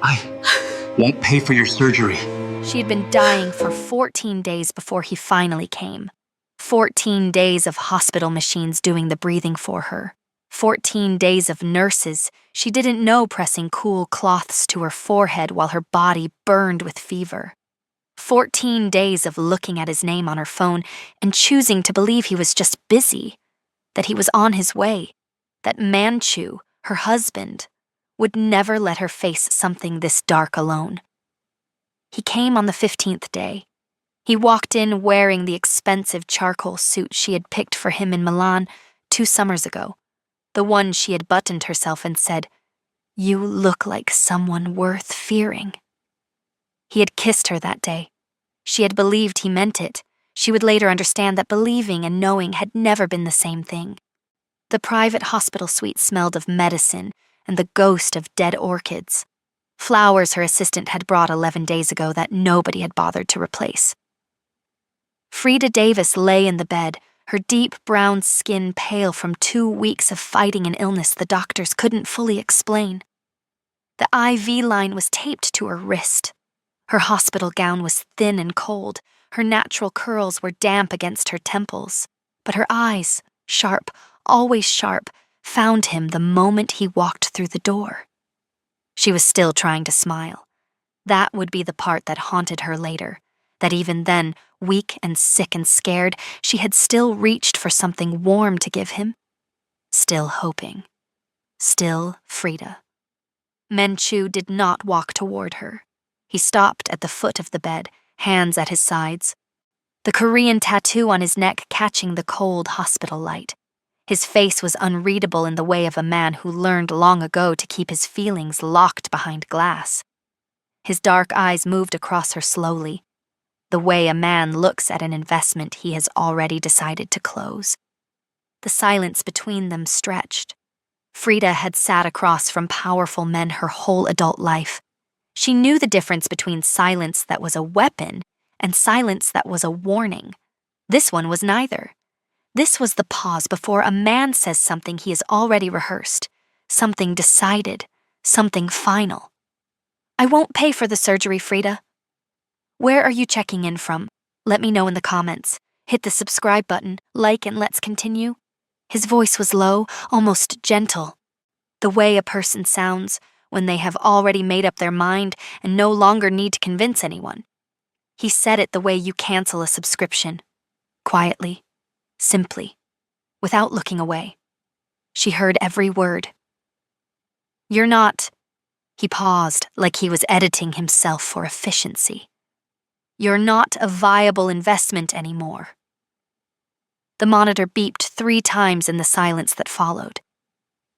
I won't pay for your surgery. She had been dying for 14 days before he finally came. 14 days of hospital machines doing the breathing for her. 14 days of nurses she didn't know pressing cool cloths to her forehead while her body burned with fever. 14 days of looking at his name on her phone and choosing to believe he was just busy, that he was on his way, that Manchu, her husband, would never let her face something this dark alone. He came on the 15th day. He walked in wearing the expensive charcoal suit she had picked for him in Milan 2 summers ago, the one she had buttoned herself and said, "You look like someone worth fearing." He had kissed her that day. She had believed he meant it. She would later understand that believing and knowing had never been the same thing. The private hospital suite smelled of medicine and the ghost of dead orchids. Flowers her assistant had brought 11 days ago that nobody had bothered to replace. Frida Davis lay in the bed, her deep brown skin pale from 2 weeks of fighting an illness the doctors couldn't fully explain. The IV line was taped to her wrist. Her hospital gown was thin and cold. Her natural curls were damp against her temples. But her eyes, sharp, always sharp, found him the moment he walked through the door. She was still trying to smile. That would be the part that haunted her later, that even then, weak and sick and scared, she had still reached for something warm to give him. Still hoping. Still Frida. Manchu did not walk toward her. He stopped at the foot of the bed, hands at his sides. The Korean tattoo on his neck catching the cold hospital light. His face was unreadable in the way of a man who learned long ago to keep his feelings locked behind glass. His dark eyes moved across her slowly, the way a man looks at an investment he has already decided to close. The silence between them stretched. Frida had sat across from powerful men her whole adult life. She knew the difference between silence that was a weapon and silence that was a warning. This one was neither. This was the pause before a man says something he has already rehearsed, something decided, something final. "I won't pay for the surgery, Frida." "Where are you checking in from? Let me know in the comments. Hit the subscribe button, like, and let's continue." His voice was low, almost gentle. The way a person sounds when they have already made up their mind and no longer need to convince anyone. He said it the way you cancel a subscription. Quietly. Simply, without looking away. She heard every word. "You're not..." He paused, like he was editing himself for efficiency. "You're not a viable investment anymore." The monitor beeped 3 times in the silence that followed.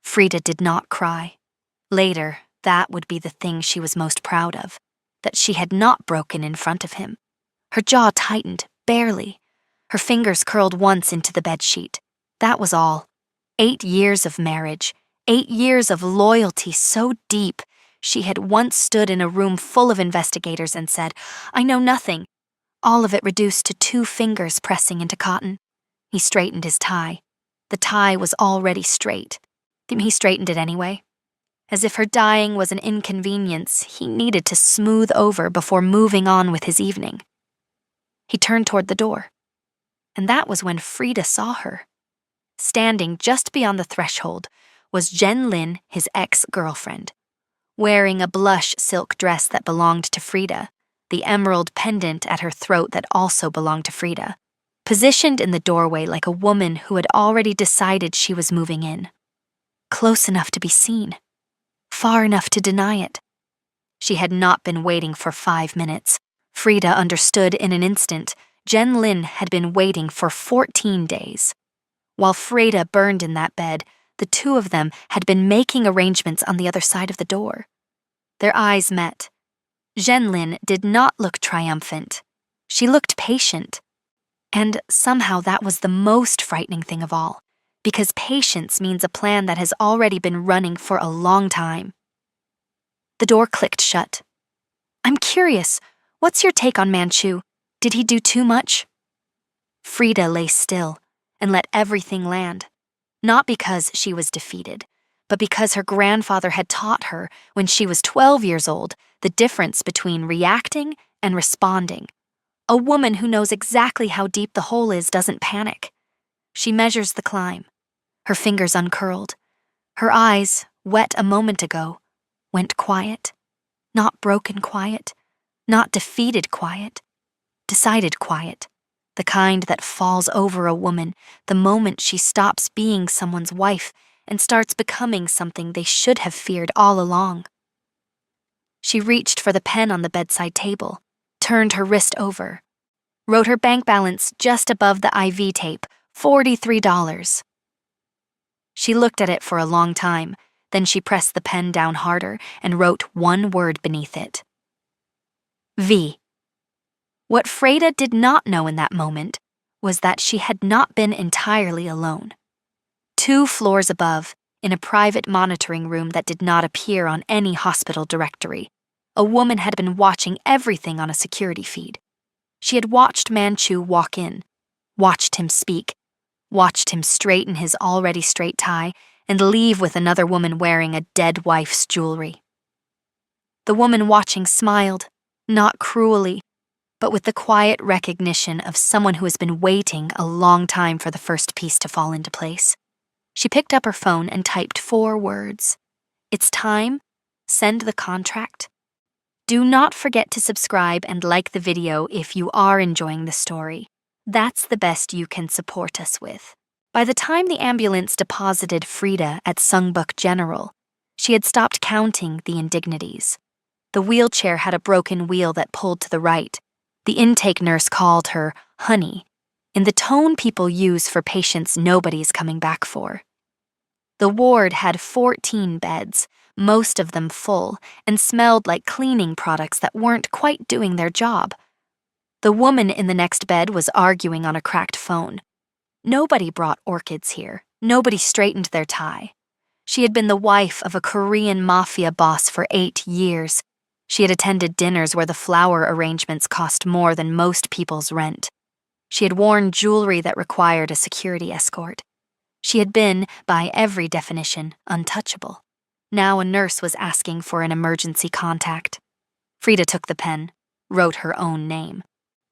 Frida did not cry. Later, that would be the thing she was most proud of, that she had not broken in front of him. Her jaw tightened, barely. Her fingers curled once into the bedsheet. That was all. 8 years of marriage, 8 years of loyalty so deep, she had once stood in a room full of investigators and said, "I know nothing." All of it reduced to 2 fingers pressing into cotton. He straightened his tie. The tie was already straight. He straightened it anyway. As if her dying was an inconvenience he needed to smooth over before moving on with his evening. He turned toward the door. And that was when Frida saw her. Standing just beyond the threshold was Jen Lin, his ex-girlfriend, wearing a blush silk dress that belonged to Frida, the emerald pendant at her throat that also belonged to Frida, positioned in the doorway like a woman who had already decided she was moving in. Close enough to be seen, far enough to deny it. She had not been waiting for 5 minutes. Frida understood in an instant. Jen Lin had been waiting for 14 days. While Frida burned in that bed, the 2 of them had been making arrangements on the other side of the door. Their eyes met. Jen Lin did not look triumphant. She looked patient. And somehow that was the most frightening thing of all, because patience means a plan that has already been running for a long time. The door clicked shut. "I'm curious, what's your take on Manchu? Did he do too much?" Frida lay still and let everything land, not because she was defeated, but because her grandfather had taught her when she was 12 years old the difference between reacting and responding. A woman who knows exactly how deep the hole is doesn't panic. She measures the climb, her fingers uncurled. Her eyes, wet a moment ago, went quiet. Not broken quiet, not defeated quiet, decided quiet. The kind that falls over a woman the moment she stops being someone's wife and starts becoming something they should have feared all along. She reached for the pen on the bedside table, turned her wrist over, wrote her bank balance just above the IV tape, $43. She looked at it for a long time, then she pressed the pen down harder and wrote one word beneath it. V. What Freda did not know in that moment was that she had not been entirely alone. 2 floors above, in a private monitoring room that did not appear on any hospital directory, a woman had been watching everything on a security feed. She had watched Manchu walk in, watched him speak, watched him straighten his already straight tie and leave with another woman wearing a dead wife's jewelry. The woman watching smiled, not cruelly, but with the quiet recognition of someone who has been waiting a long time for the first piece to fall into place. She picked up her phone and typed 4 words. It's time. Send the contract. Do not forget to subscribe and like the video if you are enjoying the story. That's the best you can support us with. By the time the ambulance deposited Freda at Sungbuk General, she had stopped counting the indignities. The wheelchair had a broken wheel that pulled to the right. The intake nurse called her honey, in the tone people use for patients nobody's coming back for. The ward had 14 beds, most of them full, and smelled like cleaning products that weren't quite doing their job. The woman in the next bed was arguing on a cracked phone. Nobody brought orchids here. Nobody straightened their tie. She had been the wife of a Korean Mafia boss for 8 years. She had attended dinners where the flower arrangements cost more than most people's rent. She had worn jewelry that required a security escort. She had been, by every definition, untouchable. Now a nurse was asking for an emergency contact. Freda took the pen, wrote her own name.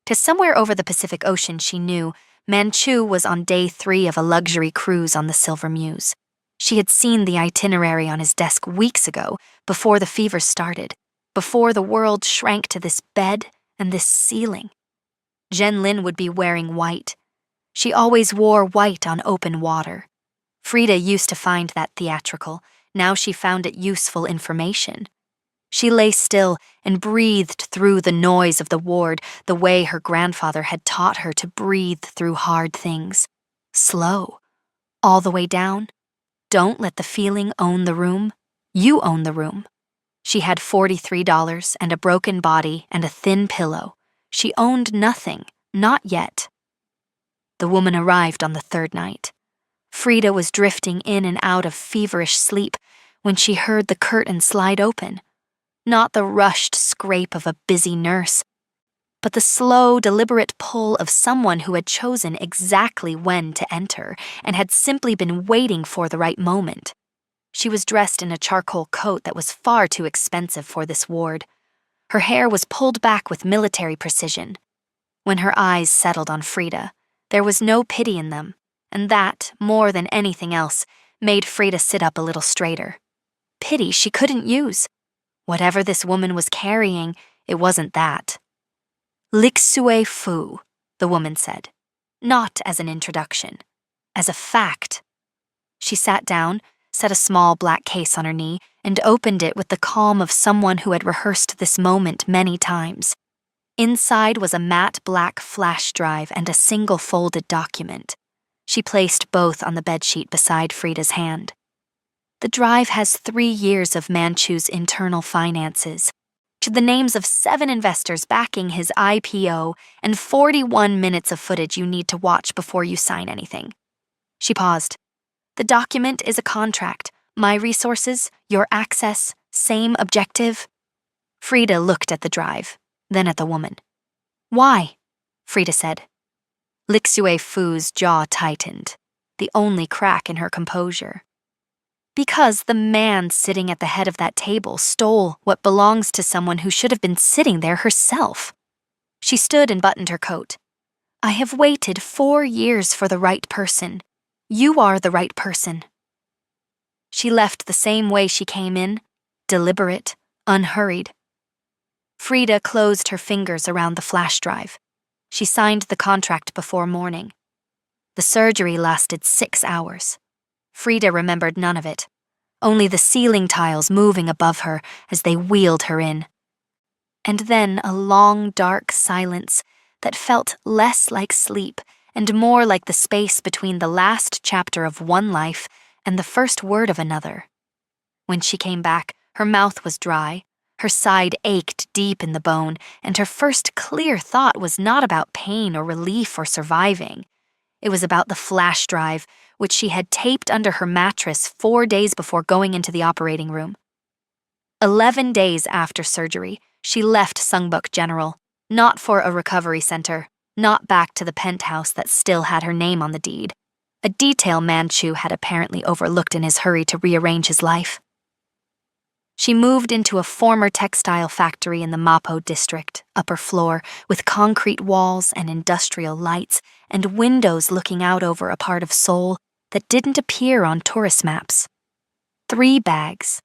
To somewhere over the Pacific Ocean she knew, Manchu was on day 3 of a luxury cruise on the Silver Muse. She had seen the itinerary on his desk weeks ago, before the fever started, before the world shrank to this bed and this ceiling. Jen Lin would be wearing white. She always wore white on open water. Freda used to find that theatrical. Now she found it useful information. She lay still and breathed through the noise of the ward the way her grandfather had taught her to breathe through hard things. Slow. All the way down. Don't let the feeling own the room. You own the room. She had $43 and a broken body and a thin pillow. She owned nothing, not yet. The woman arrived on the 3rd night. Freda was drifting in and out of feverish sleep when she heard the curtain slide open. Not the rushed scrape of a busy nurse, but the slow, deliberate pull of someone who had chosen exactly when to enter and had simply been waiting for the right moment. She was dressed in a charcoal coat that was far too expensive for this ward. Her hair was pulled back with military precision. When her eyes settled on Freda, there was no pity in them, and that, more than anything else, made Freda sit up a little straighter. Pity she couldn't use. Whatever this woman was carrying, it wasn't that. Lixue Fu, the woman said, not as an introduction, as a fact. She sat down, set a small black case on her knee, and opened it with the calm of someone who had rehearsed this moment many times. Inside was a matte black flash drive and a single folded document. She placed both on the bedsheet beside Freda's hand. The drive has 3 years of Manchu's internal finances, to the names of 7 investors backing his IPO and 41 minutes of footage you need to watch before you sign anything. She paused. The document is a contract. My resources, your access, same objective. Freda looked at the drive, then at the woman. Why? Freda said. Lixue Fu's jaw tightened, the only crack in her composure. Because the man sitting at the head of that table stole what belongs to someone who should have been sitting there herself. She stood and buttoned her coat. I have waited 4 years for the right person. You are the right person. She left the same way she came in, deliberate, unhurried. Frida closed her fingers around the flash drive. She signed the contract before morning. The surgery lasted 6 hours. Frida remembered none of it, only the ceiling tiles moving above her as they wheeled her in. And then a long, dark silence that felt less like sleep and more like the space between the last chapter of one life and the first word of another. When she came back, her mouth was dry, her side ached deep in the bone, and her first clear thought was not about pain or relief or surviving. It was about the flash drive, which she had taped under her mattress 4 days before going into the operating room. 11 days after surgery, she left Sungbuk General, not for a recovery center, not back to the penthouse that still had her name on the deed, a detail Manchu had apparently overlooked in his hurry to rearrange his life. She moved into a former textile factory in the Mapo district, upper floor, with concrete walls and industrial lights and windows looking out over a part of Seoul that didn't appear on tourist maps. 3 bags.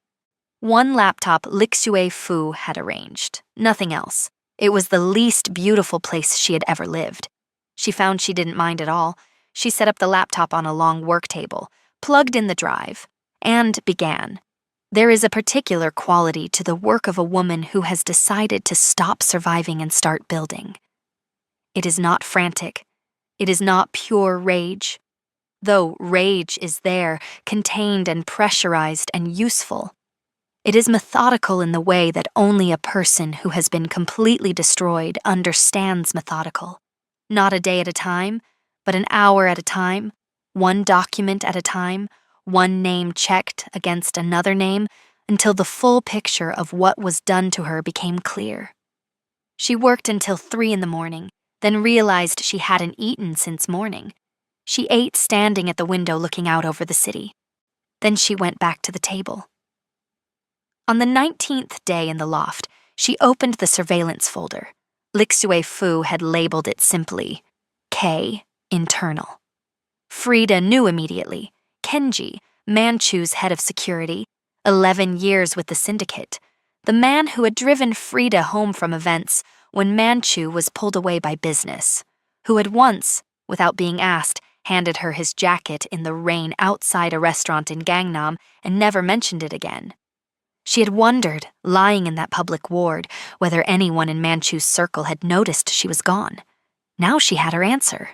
1 laptop Lixue Fu had arranged, nothing else. It was the least beautiful place she had ever lived. She found she didn't mind at all. She set up the laptop on a long work table, plugged in the drive, and began. There is a particular quality to the work of a woman who has decided to stop surviving and start building. It is not frantic. It is not pure rage. Though rage is there, contained and pressurized and useful. It is methodical in the way that only a person who has been completely destroyed understands methodical. Not a day at a time, but an hour at a time, 1 document at a time, 1 name checked against another name, until the full picture of what was done to her became clear. She worked until 3 in the morning, then realized she hadn't eaten since morning. She ate standing at the window looking out over the city. Then she went back to the table. On the 19th day in the loft, she opened the surveillance folder. Lixue Fu had labeled it simply, K, internal. Frida knew immediately. Kenji, Manchu's head of security, 11 years with the syndicate, the man who had driven Frida home from events when Manchu was pulled away by business, who had once, without being asked, handed her his jacket in the rain outside a restaurant in Gangnam and never mentioned it again. She had wondered, lying in that public ward, whether anyone in Manchu's circle had noticed she was gone. Now she had her answer.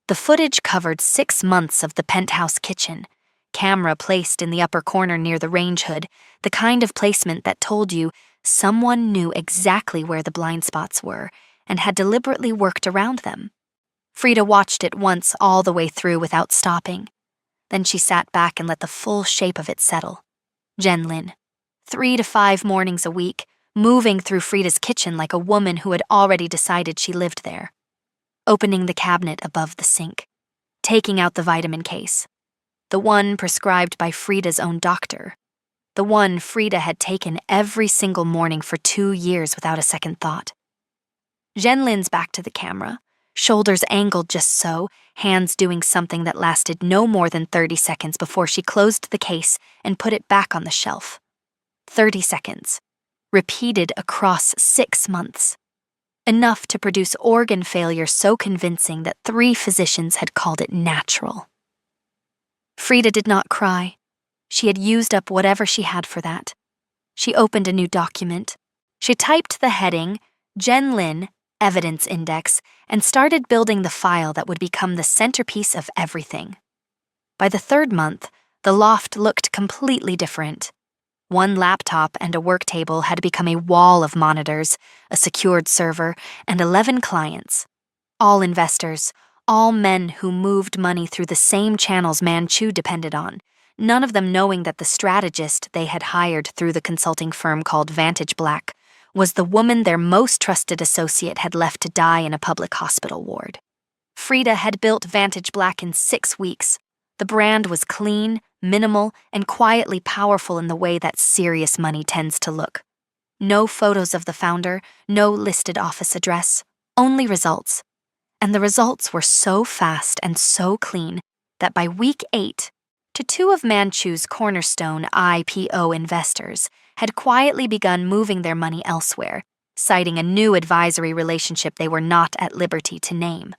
The footage covered 6 months of the penthouse kitchen, camera placed in the upper corner near the range hood, the kind of placement that told you someone knew exactly where the blind spots were and had deliberately worked around them. Frida watched it once all the way through without stopping. Then she sat back and let the full shape of it settle. Jenlin, 3 to 5 mornings a week, moving through Frida's kitchen like a woman who had already decided she lived there. Opening the cabinet above the sink, taking out the vitamin case, the one prescribed by Frida's own doctor, the one Frida had taken every single morning for 2 years without a second thought. Jenlin's back to the camera, shoulders angled just so, hands doing something that lasted no more than 30 seconds before she closed the case and put it back on the shelf. 30 seconds, repeated across 6 months. Enough to produce organ failure so convincing that 3 physicians had called it natural. Frida did not cry. She had used up whatever she had for that. She opened a new document. She typed the heading, Jenlin, Evidence Index, and started building the file that would become the centerpiece of everything. By the 3rd month, the loft looked completely different. 1 laptop and a work table had become a wall of monitors, a secured server, and 11 clients. All investors, all men who moved money through the same channels Manchu depended on, none of them knowing that the strategist they had hired through the consulting firm called Vantage Black was the woman their most trusted associate had left to die in a public hospital ward. Frida had built Vantage Black in 6 weeks, The brand was clean, minimal, and quietly powerful in the way that serious money tends to look. No photos of the founder, no listed office address, only results. And the results were so fast and so clean that by week 8, two of Manchu's cornerstone IPO investors had quietly begun moving their money elsewhere, citing a new advisory relationship they were not at liberty to name.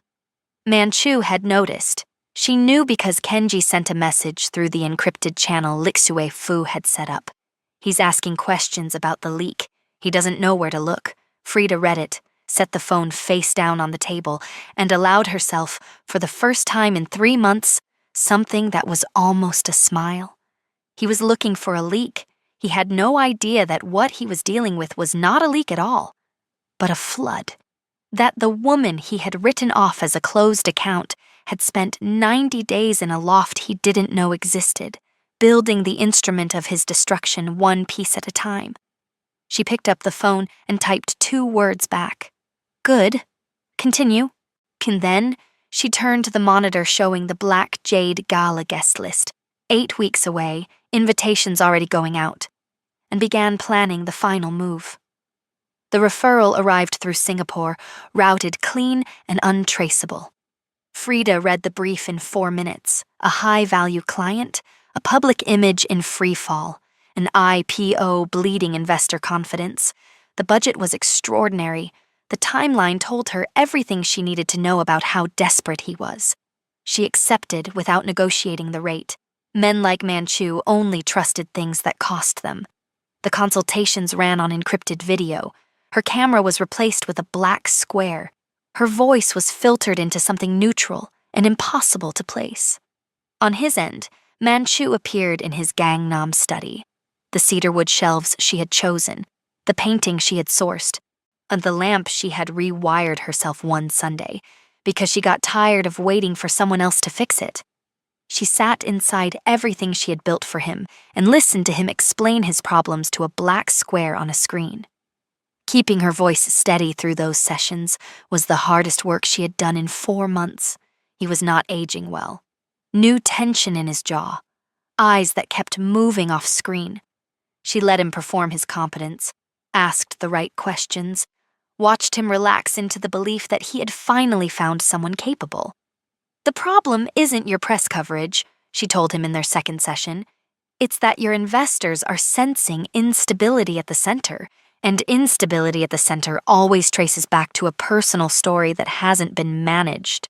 Manchu had noticed. She knew because Kenji sent a message through the encrypted channel Lixue Fu had set up. He's asking questions about the leak. He doesn't know where to look. Frida read it, set the phone face down on the table, and allowed herself, for the first time in 3 months, something that was almost a smile. He was looking for a leak. He had no idea that what he was dealing with was not a leak at all, but a flood. That the woman he had written off as a closed account had spent 90 days in a loft he didn't know existed, building the instrument of his destruction one piece at a time. She picked up the phone and typed 2 words back. Good. Continue. And then she turned to the monitor showing the Black Jade Gala guest list, 8 weeks away, invitations already going out, and began planning the final move. The referral arrived through Singapore, routed clean and untraceable. Frida read the brief in 4 minutes, a high-value client, a public image in free fall, an IPO bleeding investor confidence. The budget was extraordinary. The timeline told her everything she needed to know about how desperate he was. She accepted without negotiating the rate. Men like Manchu only trusted things that cost them. The consultations ran on encrypted video. Her camera was replaced with a black square. Her voice was filtered into something neutral and impossible to place. On his end, Manchu appeared in his Gangnam study. The cedarwood shelves she had chosen, the painting she had sourced, and the lamp she had rewired herself one Sunday because she got tired of waiting for someone else to fix it. She sat inside everything she had built for him and listened to him explain his problems to a black square on a screen. Keeping her voice steady through those sessions was the hardest work she had done in 4 months. He was not aging well. New tension in his jaw, eyes that kept moving off screen. She let him perform his competence, asked the right questions, watched him relax into the belief that he had finally found someone capable. The problem isn't your press coverage, she told him in their second session. It's that your investors are sensing instability at the center, and instability at the center always traces back to a personal story that hasn't been managed.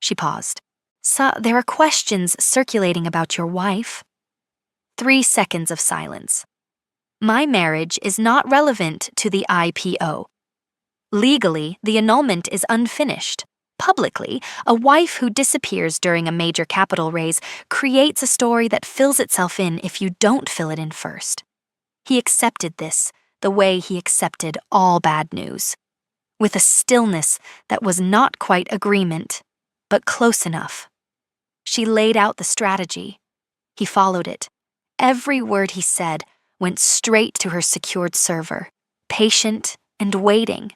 She paused. So there are questions circulating about your wife. 3 seconds of silence. My marriage is not relevant to the IPO. Legally, the annulment is unfinished. Publicly, a wife who disappears during a major capital raise creates a story that fills itself in if you don't fill it in first. He accepted this the way he accepted all bad news, with a stillness that was not quite agreement, but close enough. She laid out the strategy. He followed it. Every word he said went straight to her secured server, patient and waiting.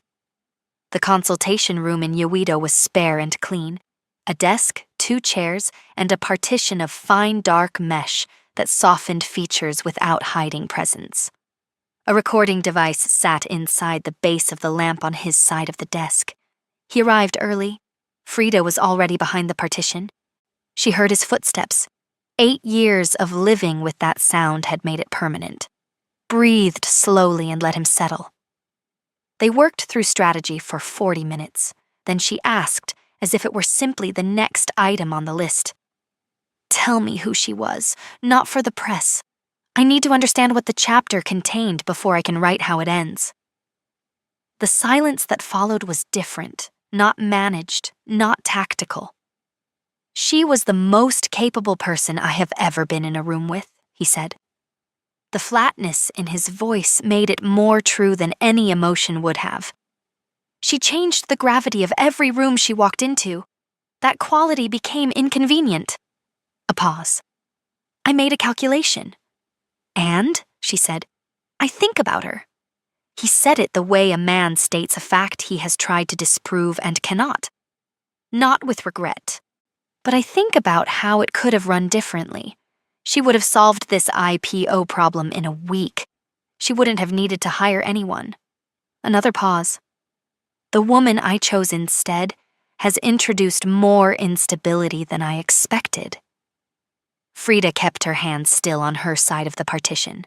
The consultation room in Uedo was spare and clean. A desk, 2 chairs, and a partition of fine dark mesh that softened features without hiding presence. A recording device sat inside the base of the lamp on his side of the desk. He arrived early. Frida was already behind the partition. She heard his footsteps. 8 years of living with that sound had made it permanent. Breathed slowly and let him settle. They worked through strategy for 40 minutes. Then she asked, as if it were simply the next item on the list. Tell me who she was, not for the press. I need to understand what the chapter contained before I can write how it ends. The silence that followed was different, not managed, not tactical. She was the most capable person I have ever been in a room with, he said. The flatness in his voice made it more true than any emotion would have. She changed the gravity of every room she walked into. That quality became inconvenient. A pause. I made a calculation. And, she said, I think about her. He said it the way a man states a fact he has tried to disprove and cannot. Not with regret. But I think about how it could have run differently. She would have solved this IPO problem in a week. She wouldn't have needed to hire anyone. Another pause. The woman I chose instead has introduced more instability than I expected. Frida kept her hands still on her side of the partition.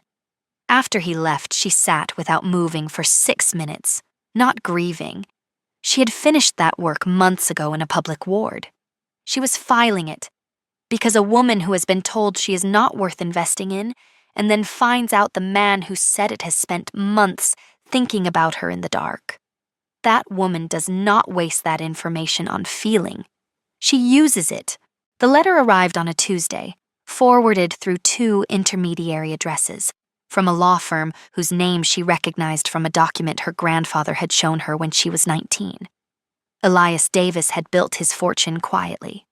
After he left, she sat without moving for 6 minutes, not grieving. She had finished that work months ago in a public ward. She was filing it, because a woman who has been told she is not worth investing in and then finds out the man who said it has spent months thinking about her in the dark. That woman does not waste that information on feeling. She uses it. The letter arrived on a Tuesday, forwarded through 2 intermediary addresses, from a law firm whose name she recognized from a document her grandfather had shown her when she was 19. Elias Davis had built his fortune quietly.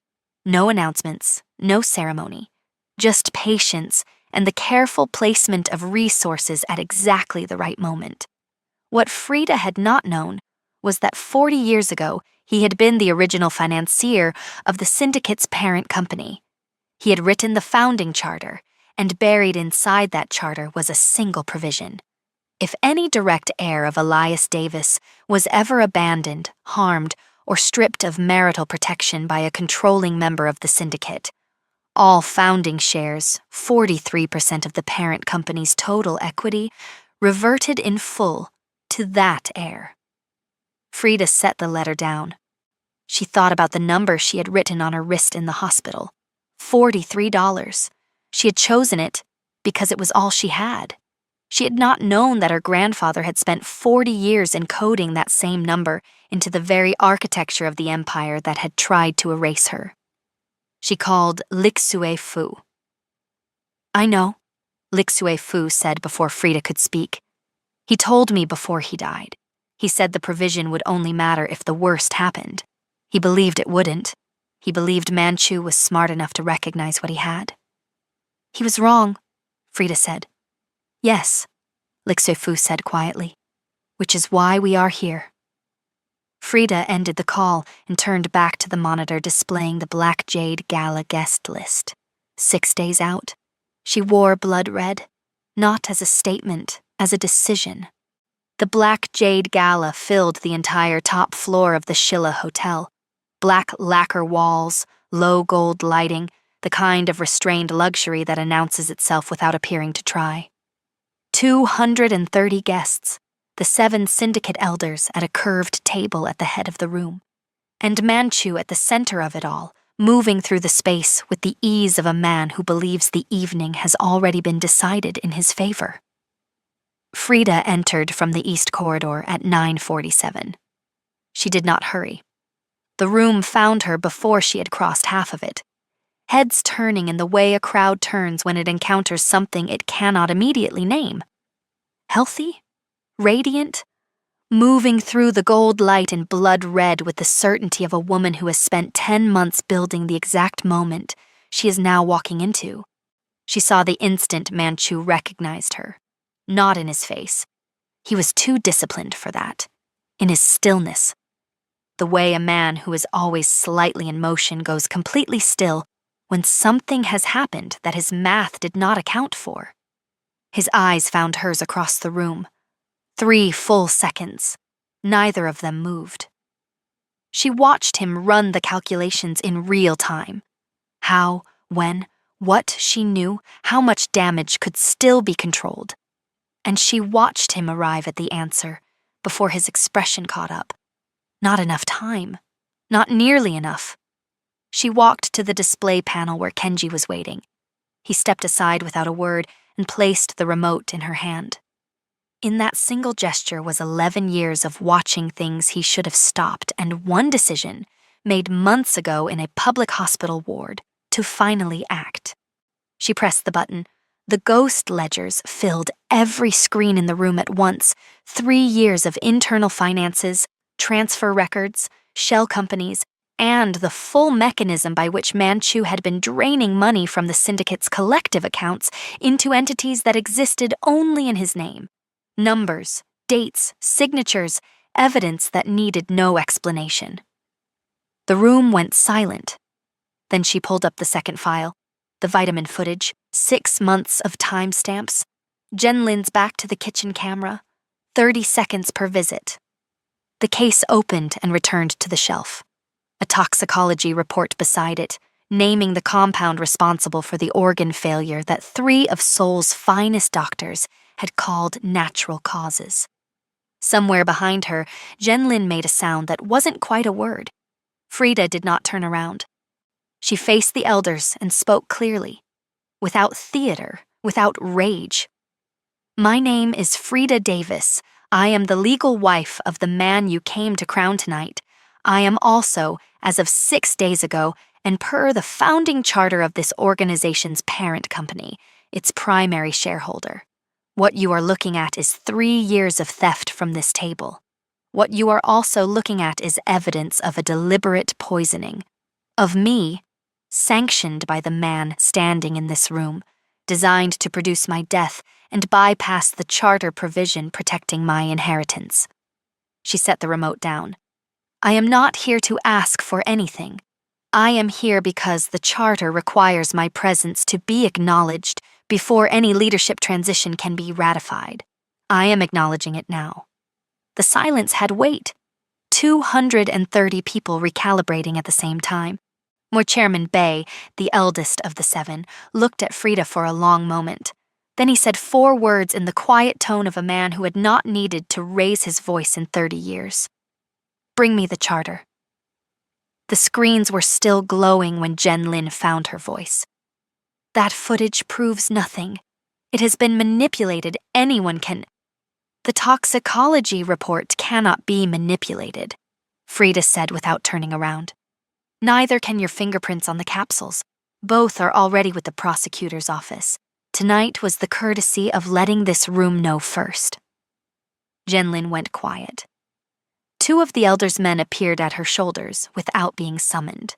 No announcements, no ceremony, just patience and the careful placement of resources at exactly the right moment. What Frida had not known was that 40 years ago, he had been the original financier of the syndicate's parent company. He had written the founding charter, and buried inside that charter was a single provision. If any direct heir of Elias Davis was ever abandoned, harmed, or stripped of marital protection by a controlling member of the syndicate, all founding shares, 43% of the parent company's total equity, reverted in full to that heir. Frida set the letter down. She thought about the number she had written on her wrist in the hospital. $43. She had chosen it because it was all she had. She had not known that her grandfather had spent 40 years encoding that same number into the very architecture of the empire that had tried to erase her. She called Lixue Fu. "I know," Lixue Fu said before Frida could speak. "He told me before he died. He said the provision would only matter if the worst happened. He believed it wouldn't. He believed Manchu was smart enough to recognize what he had." "He was wrong," Frida said. "Yes," Lixue Fu said quietly, "which is why we are here." Frida ended the call and turned back to the monitor displaying the Black Jade Gala guest list. 6 days out. She wore blood red, not as a statement, as a decision. The Black Jade Gala filled the entire top floor of the Shilla Hotel. Black lacquer walls, low gold lighting, the kind of restrained luxury that announces itself without appearing to try. 230 guests, the 7 syndicate elders at a curved table at the head of the room, and Manchu at the center of it all, moving through the space with the ease of a man who believes the evening has already been decided in his favor. Frida entered from the east corridor at 9:47. She did not hurry. The room found her before she had crossed half of it, heads turning in the way a crowd turns when it encounters something it cannot immediately name. Healthy? Radiant? Moving through the gold light in blood red with the certainty of a woman who has spent 10 months building the exact moment she is now walking into. She saw the instant Manchu recognized her. Not in his face. He was too disciplined for that. In his stillness. The way a man who is always slightly in motion goes completely still when something has happened that his math did not account for. His eyes found hers across the room. 3 full seconds. Neither of them moved. She watched him run the calculations in real time. How, when, what she knew, how much damage could still be controlled. And she watched him arrive at the answer before his expression caught up. Not enough time. Not nearly enough. She walked to the display panel where Kenji was waiting. He stepped aside without a word and placed the remote in her hand. In that single gesture was 11 years of watching things he should have stopped and one decision, made months ago in a public hospital ward, to finally act. She pressed the button. The ghost ledgers filled every screen in the room at once. 3 years of internal finances, transfer records, shell companies, and the full mechanism by which Manchu had been draining money from the syndicate's collective accounts into entities that existed only in his name. Numbers, dates, signatures, evidence that needed no explanation. The room went silent. Then she pulled up the second file, the vitamin footage, 6 months of timestamps. Jenlin's back to the kitchen camera, 30 seconds per visit. The case opened and returned to the shelf. A toxicology report beside it, naming the compound responsible for the organ failure that 3 of Seoul's finest doctors had called natural causes. Somewhere behind her, Jenlin made a sound that wasn't quite a word. Frida did not turn around. She faced the elders and spoke clearly, without theater, without rage. "My name is Frida Davis. I am the legal wife of the man you came to crown tonight. I am also, as of 6 days ago, and per the founding charter of this organization's parent company, its primary shareholder. What you are looking at is 3 years of theft from this table. What you are also looking at is evidence of a deliberate poisoning. Of me, sanctioned by the man standing in this room, designed to produce my death and bypass the charter provision protecting my inheritance." She set the remote down. "I am not here to ask for anything. I am here because the charter requires my presence to be acknowledged before any leadership transition can be ratified. I am acknowledging it now." The silence had weight. 230 people recalibrating at the same time. More Chairman Bay, the eldest of the 7, looked at Frida for a long moment. Then he said 4 words in the quiet tone of a man who had not needed to raise his voice in 30 years. "Bring me the charter." The screens were still glowing when Jenlin found her voice. "That footage proves nothing. It has been manipulated. Anyone can—" "The toxicology report cannot be manipulated," Frida said without turning around. "Neither can your fingerprints on the capsules. Both are already with the prosecutor's office. Tonight was the courtesy of letting this room know first." Jenlin went quiet. 2 of the elders' men appeared at her shoulders without being summoned.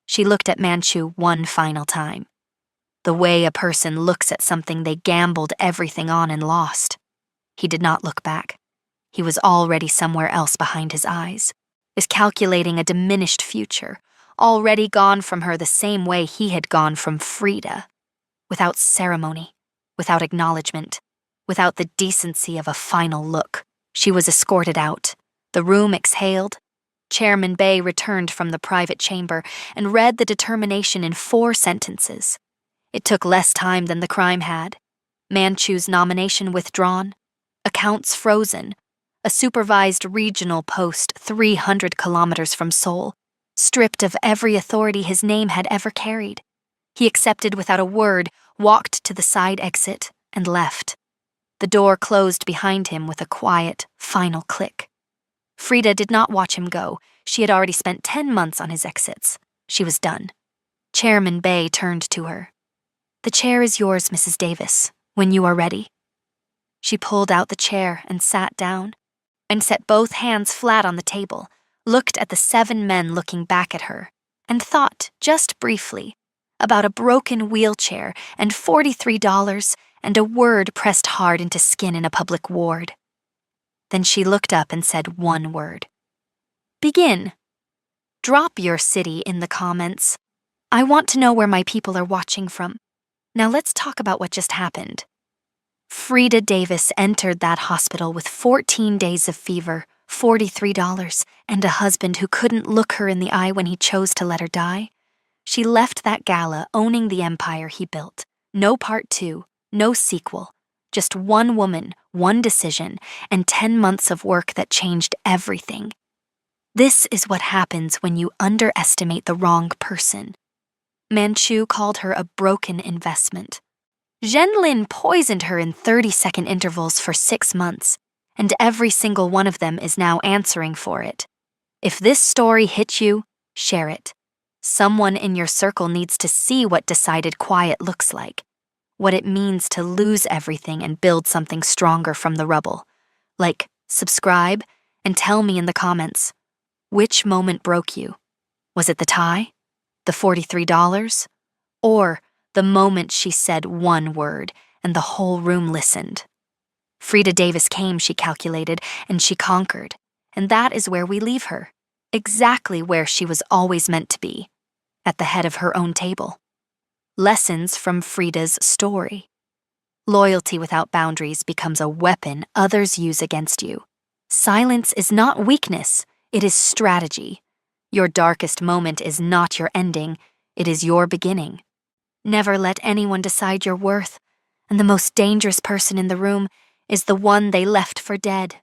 She looked at Manchu one final time. The way a person looks at something they gambled everything on and lost. He did not look back. He was already somewhere else behind his eyes, is calculating a diminished future, already gone from her the same way he had gone from Frida. Without ceremony, without acknowledgement, without the decency of a final look, she was escorted out. The room exhaled. Chairman Bay returned from the private chamber and read the determination in 4 sentences. It took less time than the crime had. Manchu's nomination withdrawn, accounts frozen, a supervised regional post 300 kilometers from Seoul, stripped of every authority his name had ever carried. He accepted without a word, walked to the side exit, and left. The door closed behind him with a quiet, final click. Frida did not watch him go. She had already spent 10 months on his exits. She was done. Chairman Bay turned to her. "The chair is yours, Mrs. Davis, when you are ready." She pulled out the chair and sat down, and set both hands flat on the table, looked at the 7 men looking back at her, and thought, just briefly, about a broken wheelchair and $43 and a word pressed hard into skin in a public ward. Then she looked up and said 1 word. "Begin. Drop your city in the comments. I want to know where my people are watching from. Now let's talk about what just happened." Frida Davis entered that hospital with 14 days of fever, $43, and a husband who couldn't look her in the eye when he chose to let her die. She left that gala owning the empire he built. No part 2, no sequel. Just 1 woman, 1 decision, and 10 months of work that changed everything. This is what happens when you underestimate the wrong person. Manchu called her a broken investment. Zhenlin poisoned her in 30-second intervals for 6 months, and every single one of them is now answering for it. If this story hit you, share it. Someone in your circle needs to see what decided quiet looks like, what it means to lose everything and build something stronger from the rubble. Like, subscribe, and tell me in the comments, which moment broke you? Was it the tie? The $43? Or the moment she said 1 word and the whole room listened? Frida Davis came, she calculated, and she conquered. And that is where we leave her. Exactly where she was always meant to be. at the head of her own table. Lessons from Frida's story. Loyalty without boundaries becomes a weapon others use against you. Silence is not weakness, it is strategy. Your darkest moment is not your ending, it is your beginning. Never let anyone decide your worth, and the most dangerous person in the room is the one they left for dead.